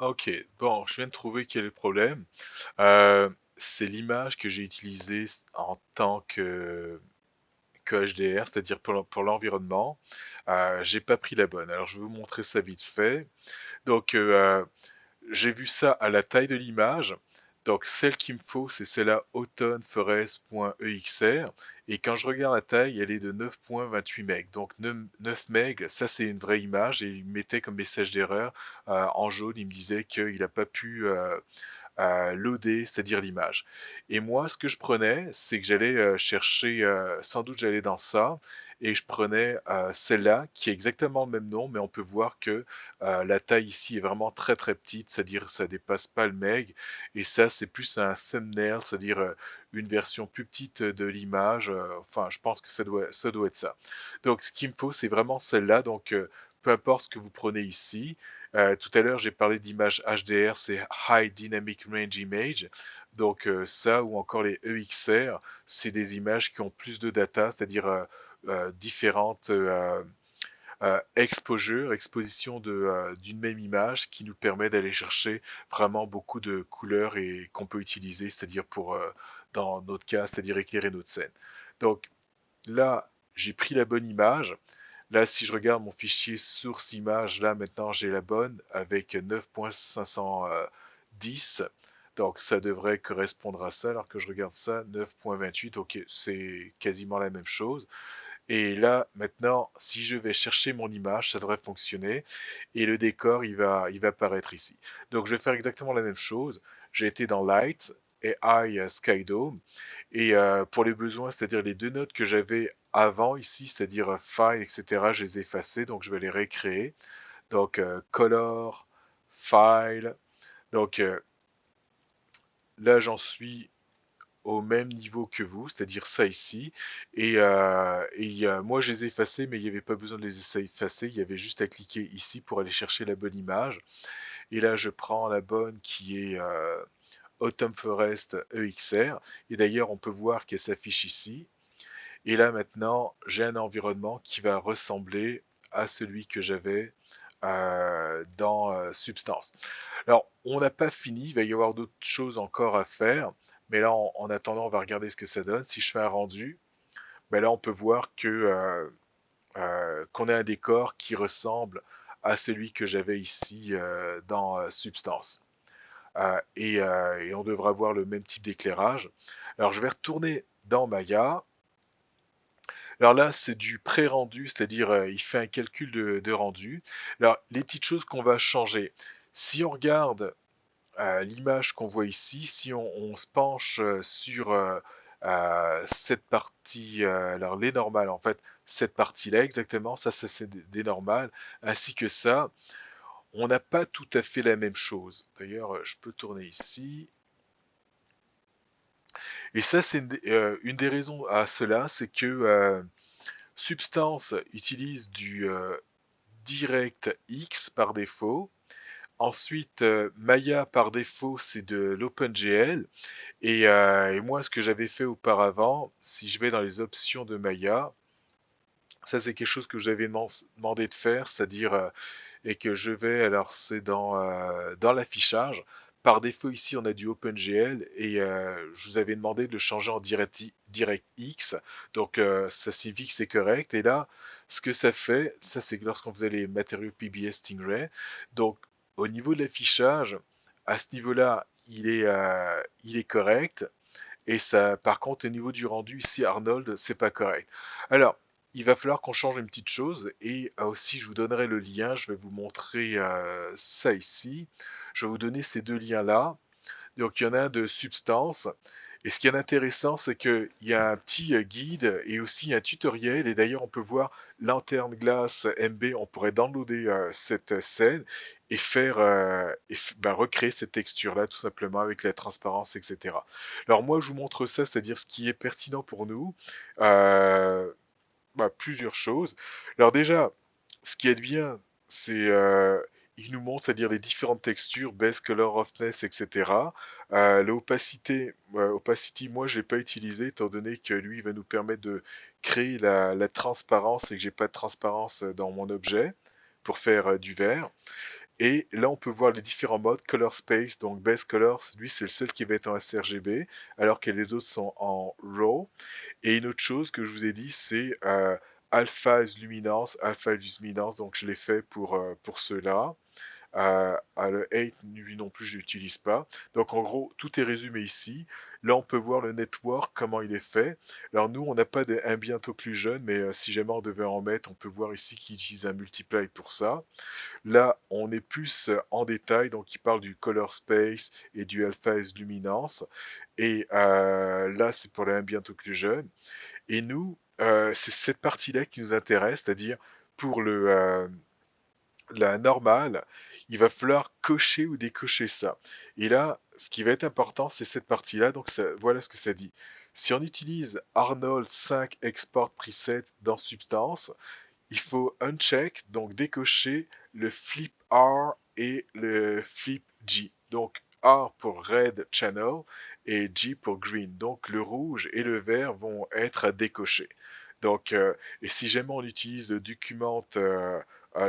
Ok, bon, je viens de trouver quel est le problème. C'est l'image que j'ai utilisée en tant que HDR, c'est-à-dire pour l'environnement. J'ai pas pris la bonne. Alors je vais vous montrer ça vite fait. Donc j'ai vu ça à la taille de l'image. Donc celle qu'il me faut, c'est celle-là autumnforest.exr. Et quand je regarde la taille, elle est de 9.28 MB. Donc 9 MB, ça c'est une vraie image. Et il mettait comme message d'erreur en jaune, il me disait qu'il n'a pas pu loader, c'est-à-dire l'image. Et moi, ce que je prenais, c'est que j'allais chercher, sans doute j'allais dans ça, et je prenais celle-là, qui est exactement le même nom, mais on peut voir que la taille ici est vraiment très très petite, c'est-à-dire ça dépasse pas le meg, et ça c'est plus un thumbnail, c'est-à-dire une version plus petite de l'image, enfin je pense que ça doit être ça. Donc ce qu'il me faut, c'est vraiment celle-là, donc peu importe ce que vous prenez ici, tout à l'heure, j'ai parlé d'image HDR, c'est High Dynamic Range Image. Donc ça ou encore les EXR, c'est des images qui ont plus de data, c'est-à-dire différentes exposures, expositions d'une même image qui nous permet d'aller chercher vraiment beaucoup de couleurs et qu'on peut utiliser, c'est-à-dire pour, dans notre cas, c'est-à-dire éclairer notre scène. Donc là, j'ai pris la bonne image. Là, si je regarde mon fichier source image, là maintenant j'ai la bonne avec 9.510. Donc ça devrait correspondre à ça, alors que je regarde ça, 9.28, ok, c'est quasiment la même chose. Et là, maintenant, si je vais chercher mon image, ça devrait fonctionner. Et le décor, il va apparaître ici. Donc je vais faire exactement la même chose. J'ai été dans Light et High Sky Dome. Et pour les besoins, c'est-à-dire les deux notes que j'avais avant ici, c'est-à-dire File, etc., je les ai effacées, donc je vais les récréer. Donc Color, File. Donc là, j'en suis au même niveau que vous, c'est-à-dire ça ici. Et moi, je les ai effacés, mais il n'y avait pas besoin de les effacer. Il y avait juste à cliquer ici pour aller chercher la bonne image. Et là, je prends la bonne qui est Autumn Forest EXR. Et d'ailleurs, on peut voir qu'elle s'affiche ici. Et là, maintenant, j'ai un environnement qui va ressembler à celui que j'avais dans Substance. Alors, on n'a pas fini, il va y avoir d'autres choses encore à faire, mais là, en attendant, on va regarder ce que ça donne. Si je fais un rendu, ben là, on peut voir que qu'on a un décor qui ressemble à celui que j'avais ici dans Substance. Et on devra avoir le même type d'éclairage. Alors, je vais retourner dans Maya. Alors là, c'est du pré-rendu, c'est-à-dire il fait un calcul de rendu. Alors, les petites choses qu'on va changer. Si on regarde l'image qu'on voit ici, si on se penche sur cette partie, alors les normales en fait, cette partie-là exactement, ça c'est des normales, ainsi que ça, on n'a pas tout à fait la même chose. D'ailleurs, je peux tourner ici. Et ça, c'est une des raisons à cela, c'est que Substance utilise du DirectX par défaut. Ensuite, Maya par défaut, c'est de l'OpenGL. Et moi, ce que j'avais fait auparavant, si je vais dans les options de Maya, ça c'est quelque chose que j'avais demandé de faire, c'est-à-dire et que je vais, alors c'est dans l'affichage. Par défaut ici on a du OpenGL et je vous avais demandé de le changer en DirectX, donc ça signifie que c'est correct. Et là, ce que ça fait, ça c'est que lorsqu'on faisait les matériaux PBS Stingray, donc au niveau de l'affichage, à ce niveau-là, il est correct. Et ça, par contre, au niveau du rendu, ici, Arnold, c'est pas correct. Alors, il va falloir qu'on change une petite chose. Et aussi, je vous donnerai le lien. Je vais vous montrer ça ici. Je vais vous donner ces deux liens-là. Donc, il y en a un de substance. Et ce qui est intéressant, c'est qu'il y a un petit guide et aussi un tutoriel. Et d'ailleurs, on peut voir Lanterne Glace MB. On pourrait downloader cette scène et faire recréer cette texture-là tout simplement avec la transparence, etc. Alors moi, je vous montre ça, c'est-à-dire ce qui est pertinent pour nous. Euh, Plusieurs choses. Alors déjà, ce qui est bien, c'est il nous montre, c'est-à-dire les différentes textures, base, color, roughness, etc. Opacity, moi, je l'ai pas utilisé, étant donné que lui, il va nous permettre de créer la transparence et que j'ai pas de transparence dans mon objet pour faire du vert. Et là, on peut voir les différents modes. Color Space, donc Base Color, lui, c'est le seul qui va être en sRGB, alors que les autres sont en RAW. Et une autre chose que je vous ai dit, c'est Alpha is Luminance, Alpha is Luminance, donc je l'ai fait pour ceux-là. Le 8, lui non plus, je l'utilise pas. Donc en gros, tout est résumé ici. Là, on peut voir le network, comment il est fait. Alors nous, on n'a pas d'ambient occlusion, mais si jamais on devait en mettre, on peut voir ici qu'il utilise un multiply pour ça. Là, on est plus en détail, donc il parle du color space et du alpha is luminance. Et là, c'est pour l'ambient occlusion. Et nous, c'est cette partie-là qui nous intéresse, c'est-à-dire pour la normale, il va falloir cocher ou décocher ça. Et là, ce qui va être important, c'est cette partie-là. Donc voilà ce que ça dit. Si on utilise Arnold 5 Export Preset dans Substance, il faut uncheck, donc décocher le flip R et le flip G. Donc R pour red channel et G pour green. Donc le rouge et le vert vont être à décocher. Donc, et si jamais on utilise le document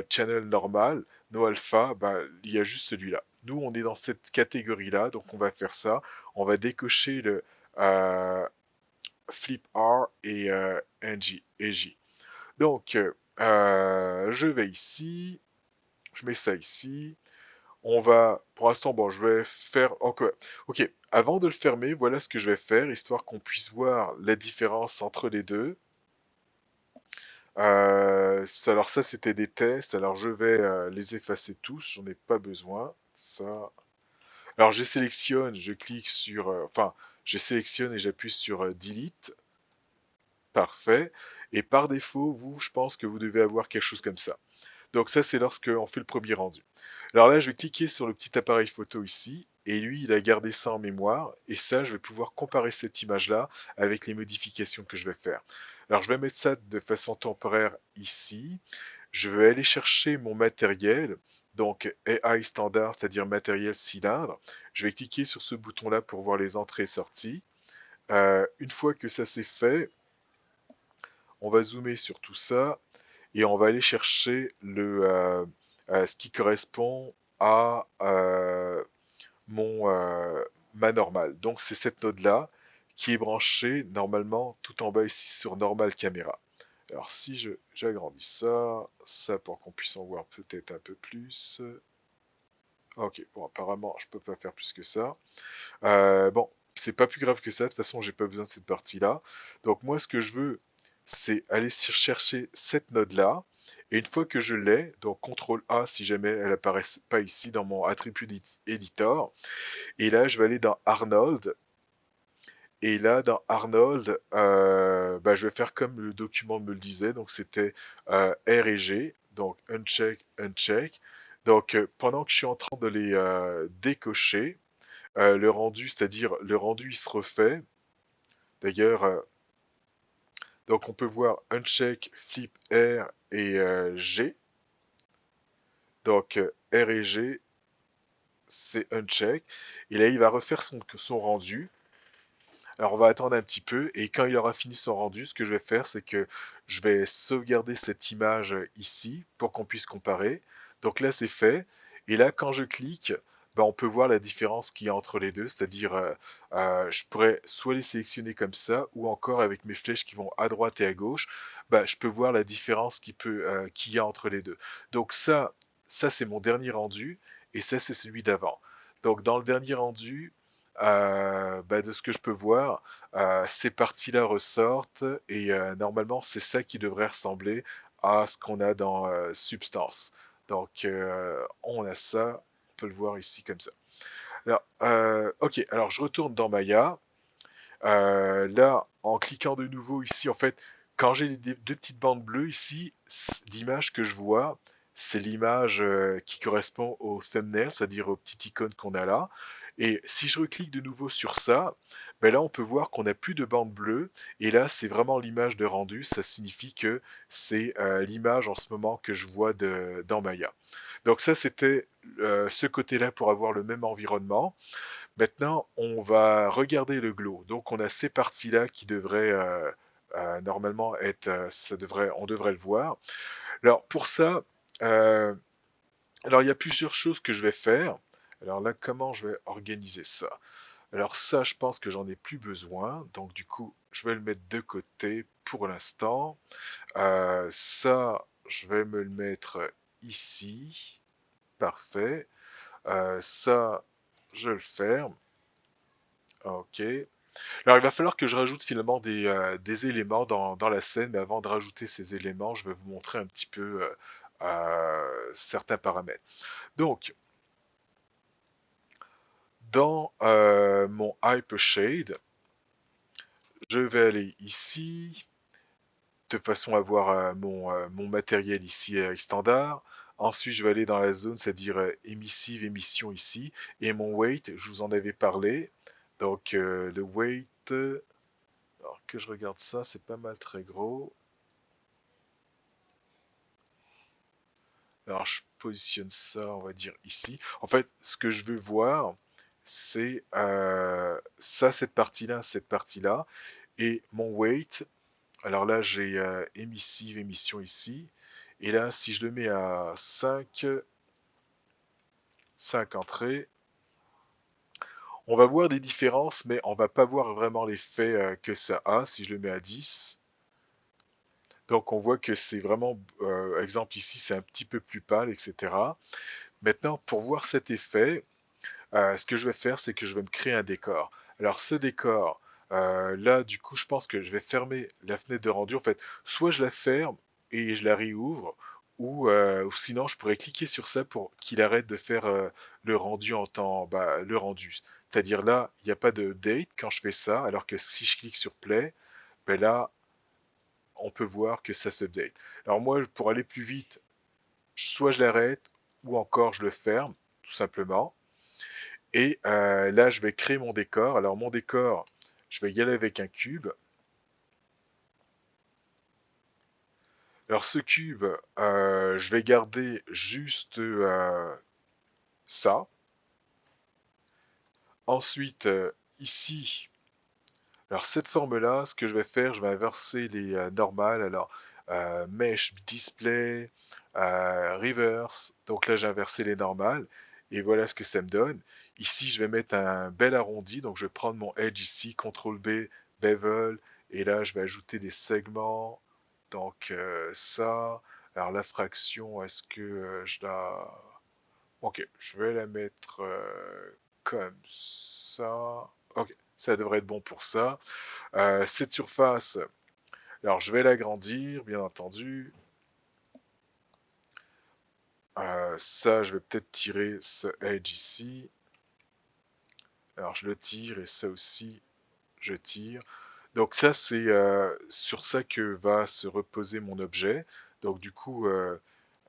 channel normal, no alpha, bah, il y a juste celui-là. Nous, on est dans cette catégorie-là, donc on va faire ça. On va décocher le flip R et NG et J. Donc, je vais ici, je mets ça ici. On va, pour l'instant, bon, je vais faire encore. Ok, avant de le fermer, voilà ce que je vais faire, histoire qu'on puisse voir la différence entre les deux. Alors ça, c'était des tests. Alors je vais les effacer tous. J'en ai pas besoin. Ça. Alors je sélectionne, je clique sur, enfin, je sélectionne et j'appuie sur Delete. Parfait. Et par défaut, vous, je pense que vous devez avoir quelque chose comme ça. Donc ça, c'est lorsque on fait le premier rendu. Alors là, je vais cliquer sur le petit appareil photo ici, et lui, il a gardé ça en mémoire, et ça, je vais pouvoir comparer cette image-là avec les modifications que je vais faire. Alors je vais mettre ça de façon temporaire ici. Je vais aller chercher mon matériel, donc AI standard, c'est-à-dire matériel cylindre. Je vais cliquer sur ce bouton-là pour voir les entrées et sorties. Une fois que ça c'est fait, on va zoomer sur tout ça et on va aller chercher ce qui correspond à ma normale. Donc c'est cette node-là qui est branchée normalement tout en bas ici sur Normal Caméra. Alors si j'agrandis ça pour qu'on puisse en voir peut-être un peu plus. Ok, bon apparemment je peux pas faire plus que ça. Bon, c'est pas plus grave que ça, de toute façon j'ai pas besoin de cette partie-là. Donc moi ce que je veux, c'est aller chercher cette node-là, et une fois que je l'ai, donc CTRL A si jamais elle apparaît pas ici dans mon attribut editor, et là je vais aller dans Arnold, et là dans Arnold, bah, je vais faire comme le document me le disait, donc c'était R et G, donc uncheck, uncheck. Donc pendant que je suis en train de les décocher, le rendu, c'est-à-dire le rendu il se refait. D'ailleurs, donc on peut voir uncheck, flip R et G. Donc R et G, c'est uncheck. Et là, il va refaire son rendu. Alors on va attendre un petit peu et quand il aura fini son rendu, ce que je vais faire, c'est que je vais sauvegarder cette image ici pour qu'on puisse comparer. Donc là, c'est fait. Et là, quand je clique, ben, on peut voir la différence qu'il y a entre les deux, c'est-à-dire je pourrais soit les sélectionner comme ça ou encore avec mes flèches qui vont à droite et à gauche, ben, je peux voir la différence qu'il y a entre les deux. Donc ça c'est mon dernier rendu et ça c'est celui d'avant. Donc dans le dernier rendu, bah, de ce que je peux voir, ces parties-là ressortent et normalement c'est ça qui devrait ressembler à ce qu'on a dans Substance. Donc on a ça, on peut le voir ici comme ça. Alors, ok, alors je retourne dans Maya. Là, en cliquant de nouveau ici, en fait, quand j'ai deux petites bandes bleues ici, l'image que je vois, c'est l'image qui correspond au thumbnail, c'est-à-dire aux petites icônes qu'on a là. Et si je reclique de nouveau sur ça, ben là on peut voir qu'on n'a plus de bande bleue. Et là c'est vraiment l'image de rendu. Ça signifie que c'est l'image en ce moment que je vois dans Maya. Donc ça c'était ce côté-là pour avoir le même environnement. Maintenant, on va regarder le glow. Donc, on a ces parties-là qui devraient normalement être, on devrait le voir. Alors, pour ça, euh, Alors, il y a plusieurs choses que je vais faire. Alors là, comment je vais organiser ça? Alors ça, je pense que j'en ai plus besoin. Donc du coup, je vais le mettre de côté pour l'instant. Ça, je vais me le mettre ici. Parfait. Ça, je le ferme. Ok. Alors il va falloir que je rajoute finalement des éléments dans la scène, mais avant de rajouter ces éléments, je vais vous montrer un petit peu certains paramètres. Donc, dans mon Hypershade, je vais aller ici, de façon à avoir mon matériel ici standard. Ensuite, je vais aller dans la zone, c'est-à-dire émissive, émission ici. Et mon weight, je vous en avais parlé. Donc, le weight, alors que je regarde ça, c'est pas mal très gros. Alors, je positionne ça, on va dire ici. En fait, ce que je veux voir, c'est ça, cette partie-là, cette partie-là. Et mon weight, alors là, j'ai émissive, émission ici. Et là, si je le mets à 5 entrées, on va voir des différences, mais on va pas voir vraiment l'effet que ça a si je le mets à 10. Donc on voit que c'est vraiment, exemple ici, c'est un petit peu plus pâle, etc. Maintenant, pour voir cet effet, ce que je vais faire, c'est que je vais me créer un décor. Alors ce décor, là, du coup, je pense que je vais fermer la fenêtre de rendu. En fait, soit je la ferme et je la réouvre, ou sinon je pourrais cliquer sur ça pour qu'il arrête de faire le rendu en temps, le rendu. C'est-à-dire là, il n'y a pas de date quand je fais ça, alors que si je clique sur play, ben là, on peut voir que ça s'update. Alors moi, pour aller plus vite, soit je l'arrête, ou encore je le ferme, tout simplement. Et là, je vais créer mon décor. Alors mon décor, je vais y aller avec un cube. Alors ce cube, je vais garder juste ça. Ensuite, ici, alors cette forme-là, ce que je vais faire, je vais inverser les normales. Alors mesh, display, reverse. Donc là, j'ai inversé les normales. Et voilà ce que ça me donne. Ici, je vais mettre un bel arrondi. Donc je vais prendre mon edge ici, CTRL B, bevel. Et là, je vais ajouter des segments. Donc ça. Alors la fraction, est-ce que je la... Ok, je vais la mettre comme ça. Ok, ça devrait être bon pour ça. Cette surface, alors je vais l'agrandir, bien entendu. Ça, je vais peut-être tirer ce edge ici. Alors je le tire et ça aussi, je tire. Donc ça, c'est sur ça que va se reposer mon objet. Donc du coup,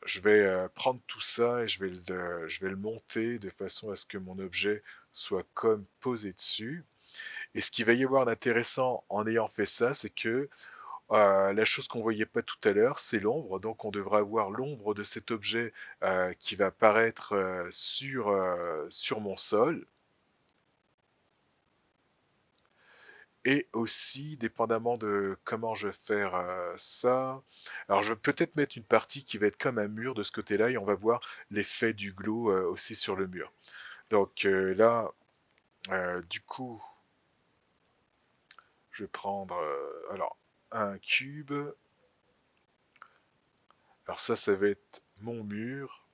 je vais prendre tout ça et je vais le monter de façon à ce que mon objet soit comme posé dessus. Et ce qu'il va y avoir d'intéressant en ayant fait ça, c'est que la chose qu'on voyait pas tout à l'heure, c'est l'ombre. Donc on devra avoir l'ombre de cet objet qui va apparaître sur mon sol. Et aussi, dépendamment de comment je vais faire ça, alors je vais peut-être mettre une partie qui va être comme un mur de ce côté-là et on va voir l'effet du glow aussi sur le mur. Donc là, du coup, je vais prendre alors un cube. Alors ça va être mon mur.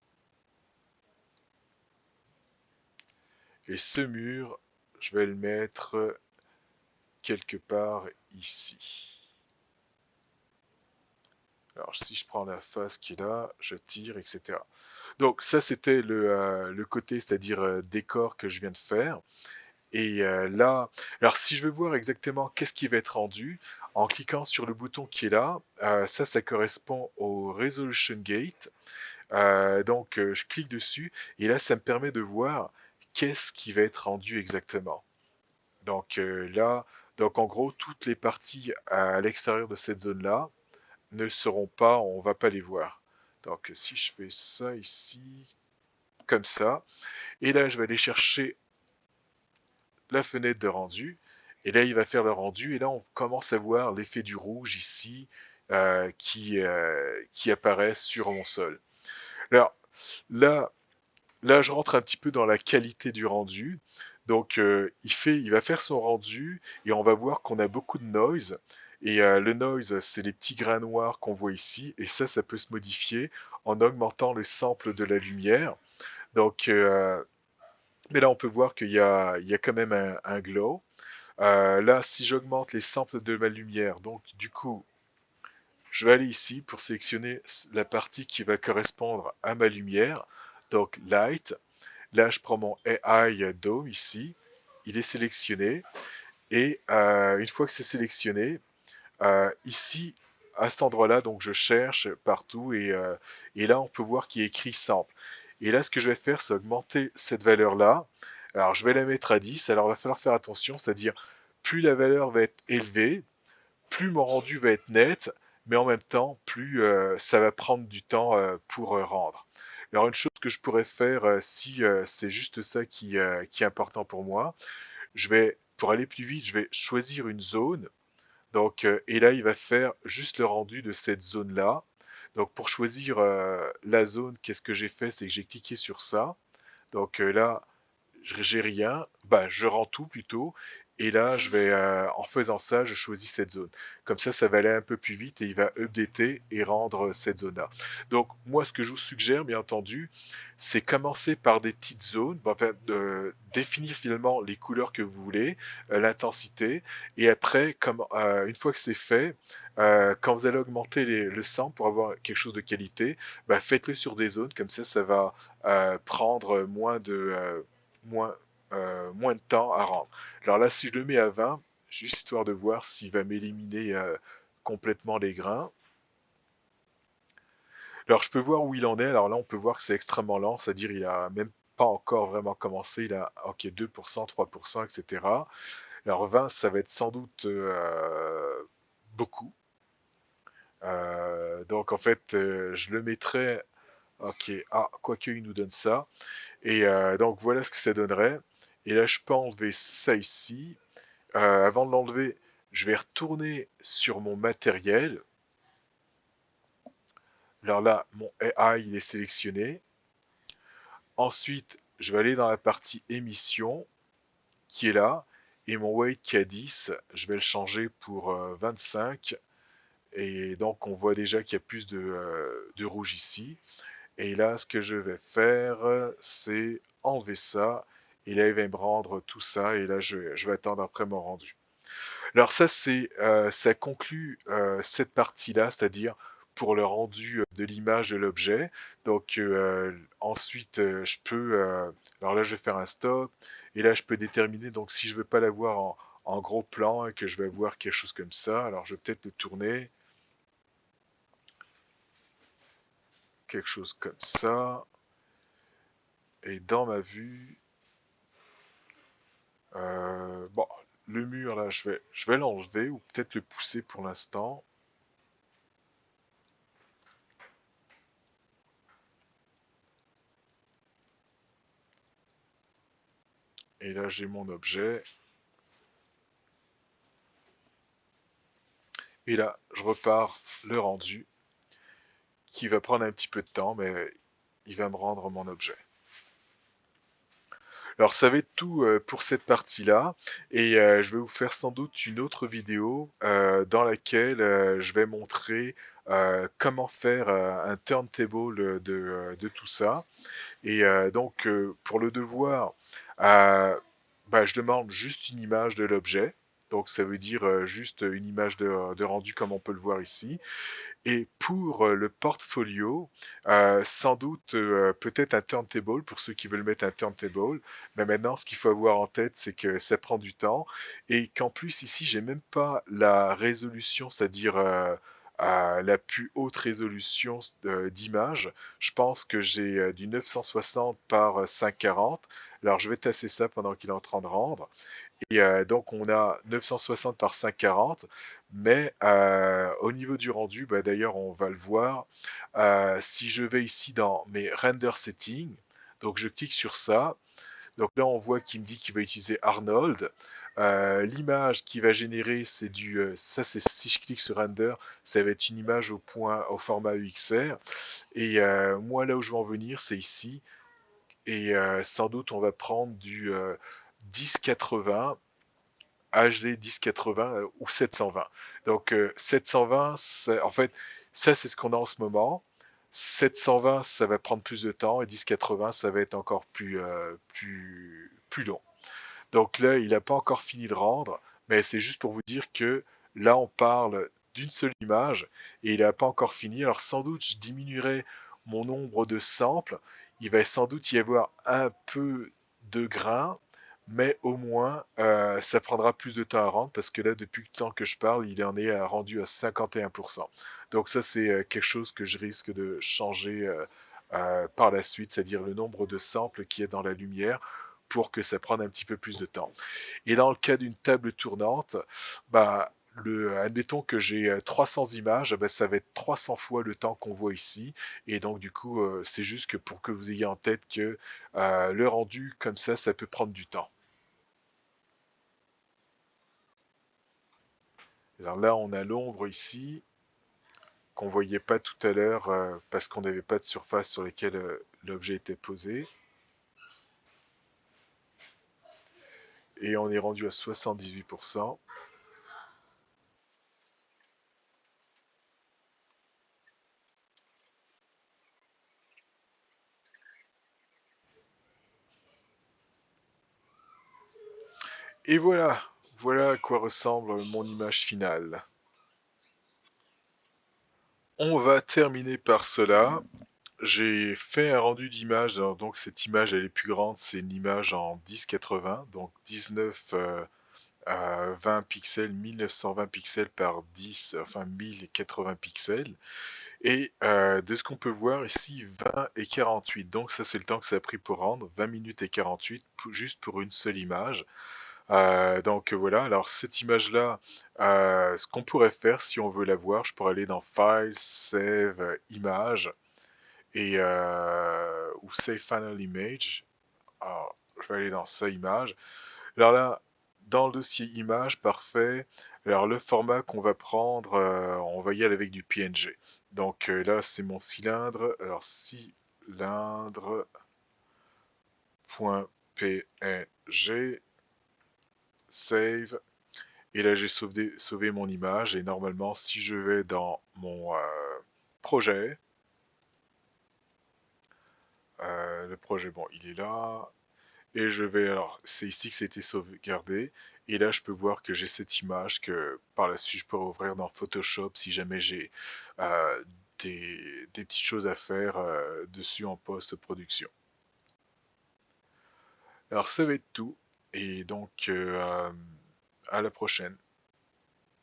Et ce mur, je vais le mettre quelque part ici. Alors si je prends la face qui est là, je tire, etc. Donc ça c'était le côté, c'est-à-dire décor que je viens de faire. Et là, alors si je veux voir exactement qu'est-ce qui va être rendu, en cliquant sur le bouton qui est là, ça correspond au Resolution Gate. Donc je clique dessus et là ça me permet de voir qu'est-ce qui va être rendu exactement. Donc là, donc en gros, toutes les parties à l'extérieur de cette zone-là ne seront pas, on va pas les voir. Donc si je fais ça ici, comme ça, et là je vais aller chercher la fenêtre de rendu, et là il va faire le rendu, et là on commence à voir l'effet du rouge ici qui apparaît sur mon sol. Alors Là, là, je rentre un petit peu dans la qualité du rendu. Donc, il va faire son rendu et on va voir qu'on a beaucoup de noise. Et le noise, c'est les petits grains noirs qu'on voit ici. Et ça peut se modifier en augmentant le sample de la lumière. Donc, mais là, on peut voir il y a quand même un glow. Là, si j'augmente les samples de ma lumière, donc du coup, je vais aller ici pour sélectionner la partie qui va correspondre à ma lumière. Donc, light. Là, je prends mon AI Dome ici. Il est sélectionné. Et une fois que c'est sélectionné, ici, à cet endroit-là, donc je cherche partout et là, on peut voir qu'il y a écrit sample. Et là, ce que je vais faire, c'est augmenter cette valeur-là. Alors, je vais la mettre à 10. Alors, il va falloir faire attention, c'est-à-dire, plus la valeur va être élevée, plus mon rendu va être net, mais en même temps, plus ça va prendre du temps pour rendre. Alors, une chose que je pourrais faire, si c'est juste ça qui est important pour moi, pour aller plus vite, je vais choisir une zone donc, et là, il va faire juste le rendu de cette zone-là. Donc, pour choisir la zone, qu'est-ce que j'ai fait? C'est que j'ai cliqué sur ça. Donc là, j'ai rien, bah je rends tout plutôt, et là en faisant ça, je choisis cette zone. Comme ça va aller un peu plus vite et il va updater et rendre cette zone-là. Donc moi, ce que je vous suggère, bien entendu, c'est commencer par des petites zones, enfin, définir finalement les couleurs que vous voulez, l'intensité, et après, une fois que c'est fait, quand vous allez augmenter le sang pour avoir quelque chose de qualité, bah, faites-le sur des zones, comme ça va prendre moins, moins de temps à rendre. Alors là, si je le mets à 20, juste histoire de voir s'il va m'éliminer complètement les grains. Alors je peux voir où il en est. Alors là, on peut voir que c'est extrêmement lent, c'est-à-dire il a même pas encore vraiment commencé. Il a ok 2%, 3%, etc. Alors 20, ça va être sans doute beaucoup. Donc en fait, je le mettrai. Ok, ah, quoique il nous donne ça. Et donc voilà ce que ça donnerait. Et là, je peux enlever ça ici. Avant de l'enlever, je vais retourner sur mon matériel. Alors là, mon AI, il est sélectionné. Ensuite, je vais aller dans la partie émission, qui est là. Et mon weight qui est à 10, je vais le changer pour 25. Et donc, on voit déjà qu'il y a plus de rouge ici. Et là, ce que je vais faire, c'est enlever ça. Et là, il va me rendre tout ça. Et là, je vais attendre après mon rendu. Alors ça conclut cette partie-là, c'est-à-dire pour le rendu de l'image de l'objet. Donc ensuite, alors là, je vais faire un stop. Et là, je peux déterminer. Donc si je veux pas l'avoir en gros plan et que je vais voir quelque chose comme ça, alors je vais peut-être le tourner. Quelque chose comme ça. Et dans ma vue, bon, le mur là, je vais l'enlever ou peut-être le pousser pour l'instant. Et là, j'ai mon objet. Et là, je repars le rendu, qui va prendre un petit peu de temps, mais il va me rendre mon objet. Alors ça va être tout pour cette partie-là, et je vais vous faire sans doute une autre vidéo dans laquelle je vais montrer comment faire un turntable de tout ça. Et donc pour le devoir, euh, bah, je demande juste une image de l'objet. Donc ça veut dire juste une image de rendu comme on peut le voir ici. Et pour le portfolio, sans doute peut-être un turntable pour ceux qui veulent mettre un turntable. Mais maintenant, ce qu'il faut avoir en tête, c'est que ça prend du temps et qu'en plus ici, j'ai même pas la résolution, c'est-à-dire la plus haute résolution d'image. Je pense que j'ai du 960 par 540. Alors je vais tasser ça pendant qu'il est en train de rendre. Et donc on a 960 par 540, mais au niveau du rendu, bah, d'ailleurs on va le voir, si je vais ici dans mes render settings, donc je clique sur ça, Donc là, on voit qu'il me dit qu'il va utiliser Arnold. L'image qui va générer, ça c'est si je clique sur Render, ça va être une image au format EXR. Et moi, là où je veux en venir, c'est ici. Et sans doute, on va prendre du 1080, HD 1080 ou 720. Donc 720, en fait, ça c'est ce qu'on a en ce moment. 720, ça va prendre plus de temps et 1080, ça va être encore plus long. Donc là, il n'a pas encore fini de rendre, mais c'est juste pour vous dire que là, on parle d'une seule image et il n'a pas encore fini. Alors sans doute, je diminuerai mon nombre de samples. Il va sans doute y avoir un peu de grain, mais au moins, ça prendra plus de temps à rendre parce que là, depuis le temps que je parle, il en est rendu à 51%. Donc ça, c'est quelque chose que je risque de changer par la suite, c'est-à-dire le nombre de samples qui est dans la lumière pour que ça prenne un petit peu plus de temps. Et dans le cas d'une table tournante, bah, admettons que j'ai 300 images, bah, ça va être 300 fois le temps qu'on voit ici. Et donc du coup, c'est juste que pour que vous ayez en tête que le rendu comme ça peut prendre du temps. Alors là, on a l'ombre ici, qu'on voyait pas tout à l'heure parce qu'on n'avait pas de surface sur laquelle l'objet était posé. Et on est rendu à 78%. Et voilà, voilà à quoi ressemble mon image finale. On va terminer par cela. J'ai fait un rendu d'image, donc cette image elle est plus grande, c'est une image en 1080, donc 19 à 20 pixels, 1920 pixels par 10, enfin 1080 pixels. Et de ce qu'on peut voir ici, 20 et 48, donc ça c'est le temps que ça a pris pour rendre, 20 minutes et 48, juste pour une seule image. Donc voilà, alors cette image-là, ce qu'on pourrait faire si on veut la voir, je pourrais aller dans File, Save, Image, et ou Save Final Image. Alors, je vais aller dans ça, image. Alors là, dans le dossier image, parfait. Alors le format qu'on va prendre, on va y aller avec du PNG. Donc là, c'est mon cylindre. Alors cylindre.png, save. Et là, j'ai sauvé mon image. Et normalement, si je vais dans mon projet, le projet, bon, il est là. Et je vais, alors, c'est ici que ça a été sauvegardé. Et là, je peux voir que j'ai cette image que par la suite, je pourrais ouvrir dans Photoshop si jamais j'ai euh, des petites choses à faire dessus en post-production. Alors, ça va être tout. Et donc, à la prochaine.